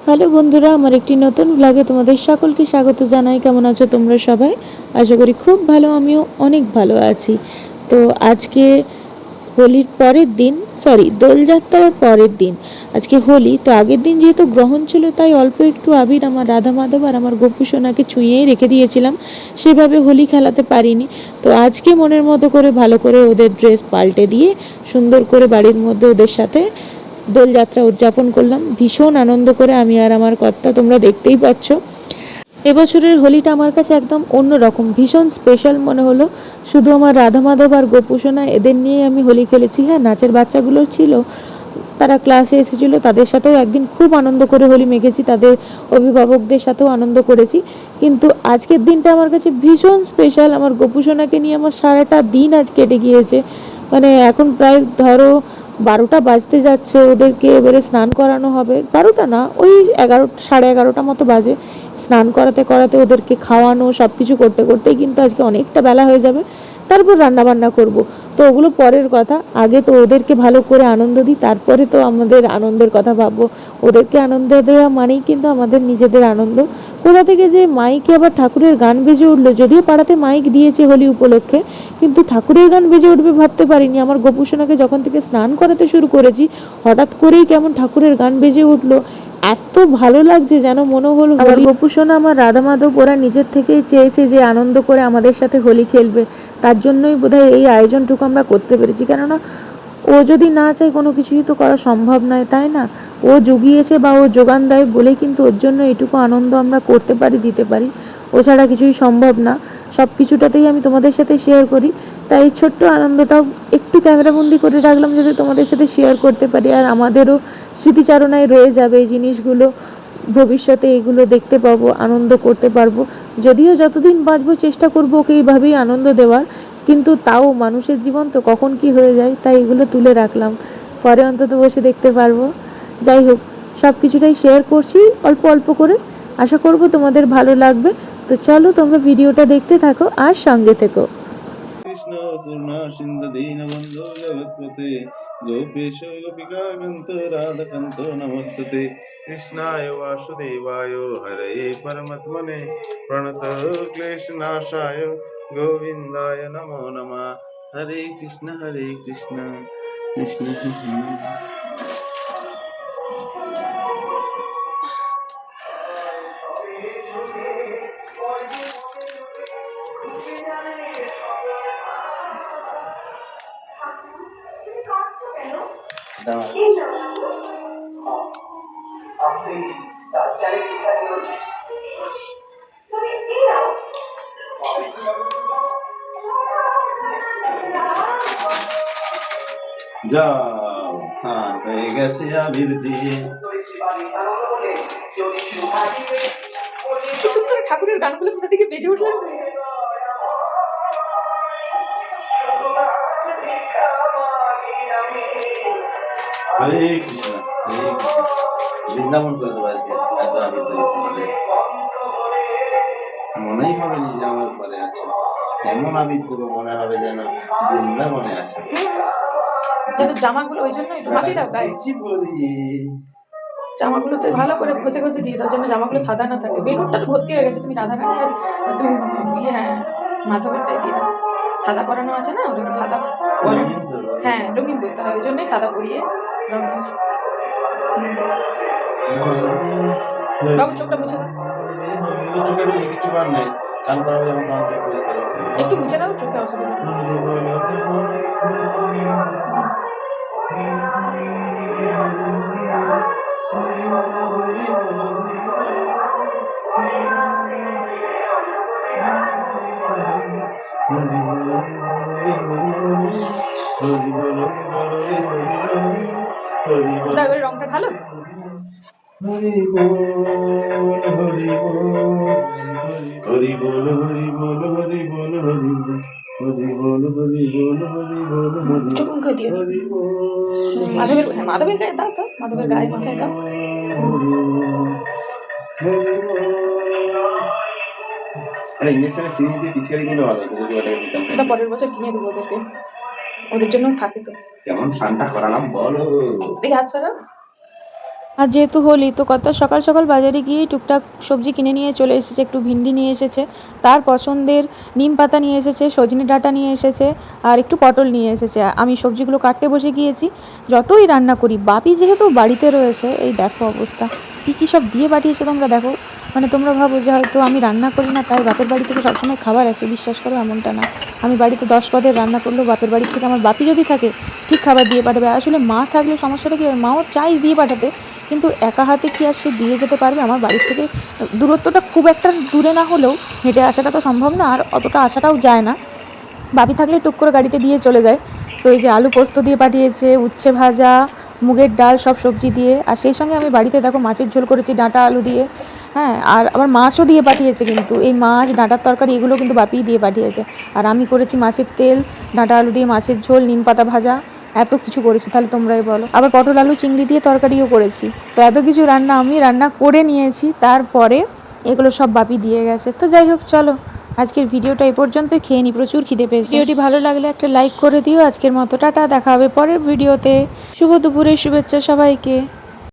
Hello বন্ধুরা, আমার একটি নতুন ব্লগে তোমাদের সকলকে স্বাগত জানাই। কেমন আছো তোমরা সবাই? আশা করি খুব ভালো, আমিও অনেক ভালো আছি। তো আজকে হোলির পরের দিন, দোলযাত্রার পরের দিন আজকে হোলি। তো আগের দিন যেহেতু গ্রহণ ছিল, তাই অল্প একটু আবির আমার রাধা মাধব আর আমার গোপু সোনাকে ছুঁয়েই রেখে দিয়েছিলাম, সেভাবে হোলি খেলাতে পারিনি। তো আজকে মনের মতো করে ভালো করে ওদের ড্রেস পাল্টে দিয়ে সুন্দর করে বাড়ির মধ্যে ওদের সাথে দোলযাত্রা উদযাপন করলাম ভীষণ আনন্দ করে, আমি আর আমার কর্তা। তোমরা দেখতেই পাচ্ছ এবছরের হোলিটা আমার কাছে একদম অন্যরকম, ভীষণ স্পেশাল মনে হলো। শুধু আমার রাধা মাধব আর গোপুসোনা এদের নিয়ে আমি হোলি খেলেছি। হ্যাঁ, নাচের বাচ্চাগুলো ছিল, তারা ক্লাসে এসেছিল, তাদের সাথেও একদিন খুব আনন্দ করে হোলি মেখেছি, তাদের অভিভাবকদের সাথেও আনন্দ করেছি। কিন্তু আজকের দিনটা আমার কাছে ভীষণ স্পেশাল। আমার গোপুসোনাকে নিয়ে আমার সারাটা দিন আজ কেটে গিয়েছে। মানে এখন প্রায় ধরো 12টা বাজতে যাচ্ছে, ওদেরকে এবারে স্নান করানো হবে। 12টা না, ওই 11, সাড়ে 11টা মতো বাজে। স্নান করাতে করাতে ওদেরকে খাওয়ানো সব কিছু করতে করতেই কিন্তু আজকে অনেকটা বেলা হয়ে যাবে। তারপর রান্নাবান্না করব। তো ওগুলো পরের কথা, আগে তো ওদেরকে ভালো করে আনন্দ দিই, তারপরে তো আমাদের আনন্দের কথা ভাববো। ওদেরকে আনন্দ দেওয়া মানেই কিন্তু আমাদের নিজেদের আনন্দ। কোথা থেকে যে মাইকে আবার ঠাকুরের গান বেজে উঠলো, যদিও পাড়াতে মাইক দিয়েছে হোলি উপলক্ষে, কিন্তু ঠাকুরের গান বেজে উঠবে ভাবতে পারিনি। আমার গোপুসোনাকে যখন থেকে স্নান করাতে শুরু করেছি, হঠাৎ করেই কেমন ঠাকুরের গান বেজে উঠলো, এত ভালো লাগছে যেন মনে হলো। আবার গোপুসোনা আমার রাধা মাধব ওরা নিজের থেকেই চেয়েছে যে আনন্দ করে আমাদের সাথে হোলি খেলবে, তার জন্যই বোধহয় এই আয়োজনটুকু আমরা করতে পেরেছি। কেননা ও যদি না চায় কোনো কিছুই তো করা সম্ভব নয়, তাই না? ও জুগিয়েছে বা ও যোগান দেয় বলেই কিন্তু ওর জন্য এটুকু আনন্দ আমরা করতে পারি, দিতে পারি। ও ছাড়া কিছুই সম্ভব না। সব কিছুটাতেই আমি তোমাদের সাথে শেয়ার করি, তাই এই ছোট্ট আনন্দটাও একটু ক্যামেরাবন্দি করে রাখলাম যাতে তোমাদের সাথে শেয়ার করতে পারি, আর আমাদেরও স্মৃতিচারণায় রয়ে যাবে এই জিনিসগুলো। ভবিষ্যতে এগুলো দেখতে পাবো, আনন্দ করতে পারবো। যদিও যতদিন বাঁচবো চেষ্টা করবো ওকে এইভাবেই আনন্দ দেওয়ার, কিন্তু তাও মানুষের জীবন তো কখন কি হয়ে যায়, তাই এগুলো তুলে রাখলাম, পরে অন্তত বসে দেখতে পারবো। যাই হোক, সব কিছুটাই শেয়ার করছি অল্প অল্প করে, আশা করব তোমাদের ভালো লাগবে। তো চলো তোমরা ভিডিওটা দেখতে থাকো আর সঙ্গে থেকো। কৃষ্ণ করুণা সিন্ধু দীনবন্ধু জগৎপতে গোপেশ গোপিকা কান্ত রাধাকান্ত নমস্তুতে কৃষ্ণায় বাসুদেবায় হরে পরমাত্মনে প্রণত ক্লেশ নাশায় গোবিন্দায় নমো নমঃ। হরে কৃষ্ণ কৃষ্ণ কৃষ্ণ। যাও স্নান হয়ে গেছে আবির দিয়ে। কি সুন্দর ঠাকুরের গানগুলো কোথা থেকে বেজে উঠলো। হরে কৃষ্ণ হরে কৃষ্ণ। বৃন্দাবন করে দেবো আজকে, এত আবির দেবো তোমাদের। মনেই হবে যে আমার ঘরে আছে, এমন আবির দেবো মনে হবে যেন বৃন্দাবনে আছে। জামাগুলো ওই জন্যই তো মাখিয়ে দাও গায়ে। জামাগুলোতে ভালো করে ঘষে ঘষে দিয়ে দাও যেন জামাগুলো সাদা না থাকে। বেলুনটা তো ভর্তি হয়ে গেছে, তুমি রাধা রানী আর তুমি হ্যাঁ মাধবেরটাই দিয়ে দাও। সাদা করানো আছে না, ওটা তো সাদা করানো। হ্যাঁ, রঙিন করতে হয়, ওই জন্যই সাদা করিয়ে রঙ। বাবু চোখটা মুছে দাও। চোখে কিছু করার নেই, চান করাবো যখন তখন চোখ পরিষ্কার একটু মুছে দাও, চোখে অসুবিধা। এবারে রংটা ঢালো। হরি বল হরি বল হরি বল হরি বল হরি বল হরি বল হরি বল হরি বল হরি চোখ মুখে দিও। মাধবের, হ্যাঁ মাধবের গায়ে দাও তো, মাধবের গায়ে মাথায় দাও। আরে ইঞ্জেকশনের সিরিজ দিয়ে পিচকারি করলে ভালো হতো, যদি ওটাকে দিতাম। এটা পরের বছর কিনে দেবো ওদেরকে, ওদের জন্য থাকে তো। কেমন স্নানটা করালাম বলো। এই হাত সরা। আর যেহেতু হোলি তো কত সকাল সকাল বাজারে গিয়ে টুকটাক সবজি কিনে নিয়ে চলে এসেছে, একটু ভিন্ডি নিয়ে এসেছে, তার পছন্দের নিম পাতা নিয়ে এসেছে, সজনে ডাঁটা নিয়ে এসেছে, আর একটু পটল নিয়ে এসেছে। আমি সবজিগুলো কাটতে বসে গিয়েছি। যতই রান্না করি, বাপি যেহেতু বাড়িতে রয়েছে, এই দেখো অবস্থা কী কী সব দিয়ে পাঠিয়েছে তোমরা দেখো। মানে তোমরা ভাবো যে হয়তো আমি রান্না করি না তাই বাপের বাড়ি থেকে সবসময় খাবার আসে, বিশ্বাস করো এমনটা না। আমি বাড়িতে 10 পদের রান্না করলেও বাপের বাড়ি থেকে আমার বাপি যদি থাকে ঠিক খাবার দিয়ে পাঠাবে। আসলে মা থাকলে সমস্যাটা কী হয়, মাও চাই দিয়ে পাঠাতে, কিন্তু একা হাতে কি আর সে দিয়ে যেতে পারবে? আমার বাড়ির থেকে দূরত্বটা খুব একটা দূরে না হলেও হেঁটে আসাটা তো সম্ভব না, আর অতটা আসাটাও যায় না। বাপি থাকলে টুক করে গাড়িতে দিয়ে চলে যায়। তো এই যে আলু পোস্ত দিয়ে পাঠিয়েছে, উচ্ছে ভাজা, মুগের ডাল, সব সবজি দিয়ে, আর সেই সঙ্গে আমি বাড়িতে দেখো মাছের ঝোল করেছি ডাঁটা আলু দিয়ে। হ্যাঁ, আর আবার মাছও দিয়ে পাঠিয়েছে, কিন্তু এই মাছ ডাঁটার তরকারি এগুলো কিন্তু বাপিই দিয়ে পাঠিয়েছে। আর আমি করেছি মাছের তেল, ডাঁটা আলু দিয়ে মাছের ঝোল, নিম পাতা ভাজা, এত কিছু করেছি। তাহলে তোমরাই বলো। আবার পটল আলু চিংড়ি দিয়ে তরকারিও করেছি। তো এত কিছু রান্না আমি রান্না করে নিয়েছি, তারপরে এগুলো সব বাপি দিয়ে গেছে। তো যাই হোক, চলো আজকের ভিডিওটা এ পর্যন্ত, খেয়ে নি, প্রচুর খিদে পেয়েছে। ভিডিওটি ভালো লাগলে একটা লাইক করে দিও। আজকের মতো টাটা, দেখা হবে পরের ভিডিওতে। শুভ দুপুরের শুভেচ্ছা সবাইকে।